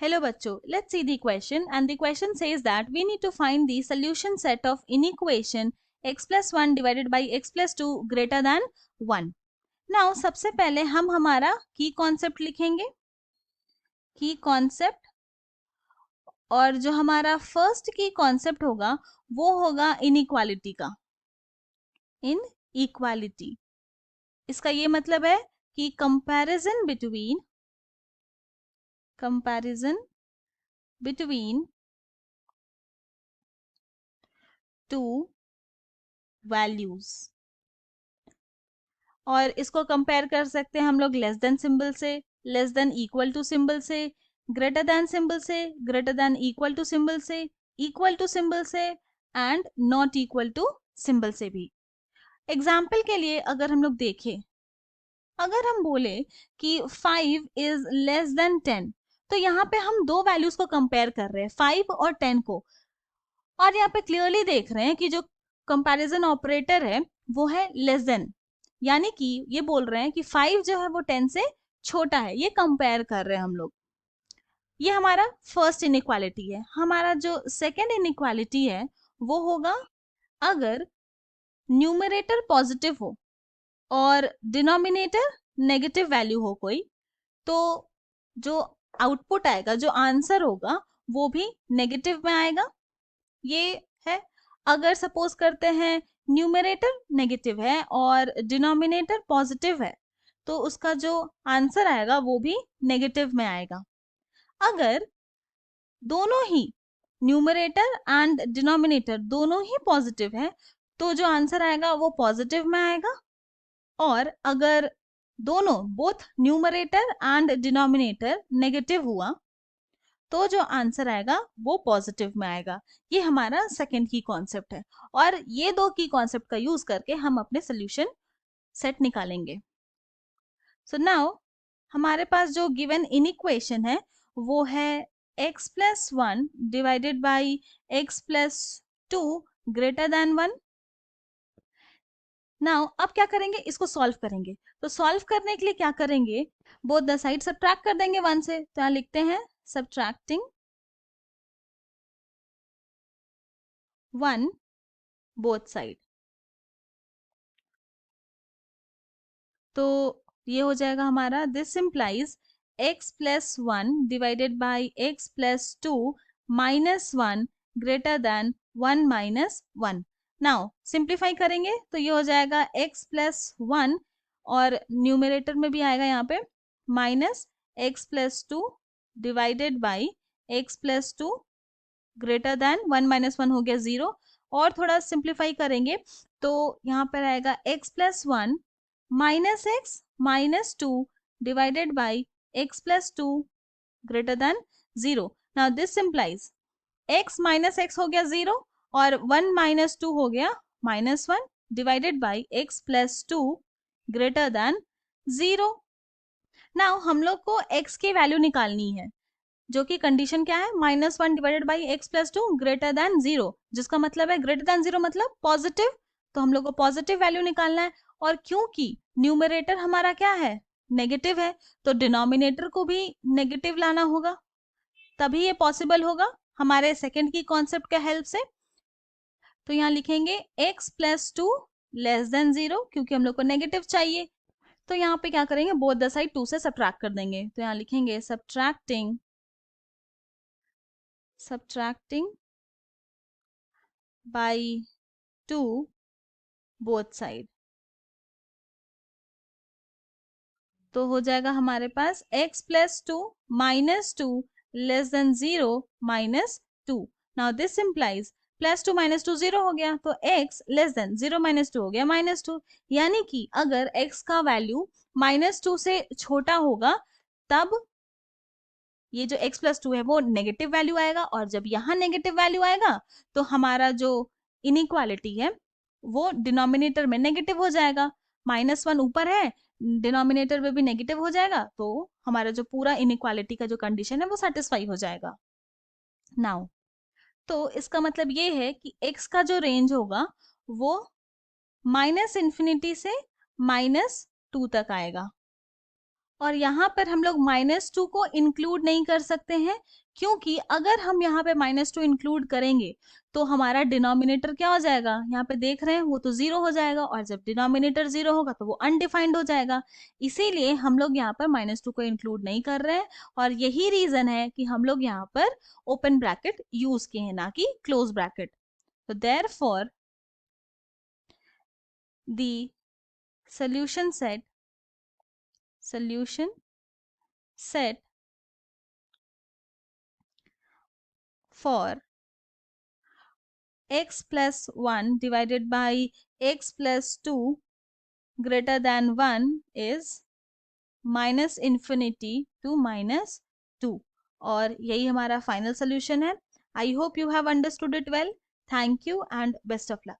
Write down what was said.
Hello bachcho, let's see the question, and the question says that we need to find the solution set of inequation x plus 1 divided by x plus 2 greater than 1. Now सबसे पहले हम हमारा की concept लिखेंगे, की concept, और जो हमारा फर्स्ट की कॉन्सेप्ट होगा वो होगा इनइक्वालिटी का, इन इक्वालिटी। इसका ये मतलब है कि कंपैरिजन बिटवीन टू वैल्यूज, और इसको कंपेयर कर सकते हैं हम लोग लेस देन सिंबल से, less than equal to symbol से, ग्रेटर देन सिंबल से, greater than equal to symbol से, इक्वल टू सिंबल से, and not equal to symbol से भी। एग्जाम्पल के लिए अगर हम लोग देखें, अगर हम बोले कि 5 इज लेस देन 10, तो यहाँ पे हम दो वैल्यूज को कंपेयर कर रहे हैं, 5 और 10 को, और यहाँ पे क्लियरली देख रहे हैं कि जो कंपैरिजन ऑपरेटर है वो है लेस देन, यानी कि ये बोल रहे हैं कि 5 जो है वो 10 से छोटा है, ये कंपेयर कर रहे हैं हम लोग। ये हमारा फर्स्ट इनइक्वालिटी है। हमारा जो सेकेंड इनइक्वालिटी है वो होगा अगर न्यूमरेटर पॉजिटिव हो और डिनोमिनेटर नेगेटिव वैल्यू हो कोई, तो जो आउटपुट आएगा, जो आंसर होगा वो भी नेगेटिव में आएगा। ये है। अगर सपोज करते हैं न्यूमरेटर नेगेटिव है और डिनोमिनेटर पॉजिटिव है, तो उसका जो आंसर आएगा वो भी नेगेटिव में आएगा। अगर दोनों ही न्यूमरेटर एंड डिनोमिनेटर दोनों ही पॉजिटिव है, तो जो आंसर आएगा वो पॉजिटिव में आएगा। और अगर दोनों both numerator and denominator negative हुआ, तो जो आंसर आएगा वो पॉजिटिव में आएगा। ये हमारा सेकंड की कॉन्सेप्ट है, और ये दो की कॉन्सेप्ट का यूज करके हम अपने सोल्यूशन सेट निकालेंगे। सो नाउ हमारे पास जो गिवन इनइक्वेशन है वो है x plus 1 divided by x plus 2 greater than 1। Now अब क्या करेंगे, इसको सॉल्व करेंगे। तो सॉल्व करने के लिए क्या करेंगे, बोथ द साइड सब्ट्रैक्ट कर देंगे 1 से। तो यहाँ लिखते हैं सब्ट्रैक्टिंग 1 बोथ साइड। तो ये हो जाएगा हमारा, this implies x plus 1 divided by x plus 2 minus 1 greater than 1 minus 1। Now simplify करेंगे तो ये हो जाएगा x प्लस 1, और न्यूमरेटर में भी आएगा यहाँ पे minus x plus 2 divided by x plus 2 greater than 1 minus 1 हो गया 0। और थोड़ा सिंप्लीफाई करेंगे तो यहाँ पर आएगा x plus 1 minus x minus 2 divided by x plus 2 greater than 0। Now this implies x minus x हो गया 0, और 1 माइनस 2 हो गया minus 1 divided by x plus 2 greater than 0। Now हम लोग को x की वैल्यू निकालनी है, जो कि कंडीशन क्या है, minus 1 divided by x plus 2 greater than 0, जिसका मतलब है ग्रेटर देन 0 मतलब पॉजिटिव। तो हम लोग को पॉजिटिव वैल्यू निकालना है, और क्योंकि न्यूमरेटर हमारा क्या है, नेगेटिव है, तो डिनोमिनेटर को भी नेगेटिव लाना होगा, तभी ये पॉसिबल होगा हमारे सेकंड की कॉन्सेप्ट के हेल्प से। तो यहाँ लिखेंगे x प्लस 2 लेस देन 0, क्योंकि हम लोग को नेगेटिव चाहिए। तो यहाँ पे क्या करेंगे, बोथ द साइड 2 से सब्ट्रैक्ट कर देंगे। तो यहाँ लिखेंगे सब्ट्रैक्टिंग by 2 बोथ साइड। तो हो जाएगा हमारे पास x plus 2 minus 2 less than 0 minus 2। Now this implies plus 2 minus 2 0 हो गया, तो x लेस देन 0 माइनस 2 हो गया माइनस 2। यानी कि अगर x का वैल्यू माइनस 2 से छोटा होगा, तब ये जो x प्लस 2 है वो नेगेटिव वैल्यू आएगा, और जब यहाँ नेगेटिव वैल्यू आएगा तो हमारा जो इनइक्वालिटी है वो डिनोमिनेटर में नेगेटिव हो जाएगा। माइनस 1 ऊपर है, डिनोमिनेटर में भी नेगेटिव हो जाएगा, तो हमारा जो पूरा इनइक्वालिटी का जो कंडीशन है वो सेटिस्फाई हो जाएगा। नाउ तो इसका मतलब ये है कि x का जो रेंज होगा वो माइनस इन्फिनिटी से माइनस 2 तक आएगा, और यहाँ पर हम लोग -2 को इंक्लूड नहीं कर सकते हैं, क्योंकि अगर हम यहाँ पे -2 इंक्लूड करेंगे तो हमारा डिनोमिनेटर क्या हो जाएगा, यहाँ पे देख रहे हैं वो तो 0 हो जाएगा, और जब डिनोमिनेटर 0 होगा तो वो अनडिफाइंड हो जाएगा। इसीलिए हम लोग यहाँ पर -2 को इंक्लूड नहीं कर रहे हैं, और यही रीजन है कि हम लोग यहाँ पर ओपन ब्रैकेट यूज किए हैं, ना कि क्लोज ब्रैकेट। तो therefore the solution set for x plus 1 divided by x plus 2 greater than 1 is -infinity to -2, और यही हमारा फाइनल सोल्यूशन है। I hope you have understood it well. Thank you and best of luck.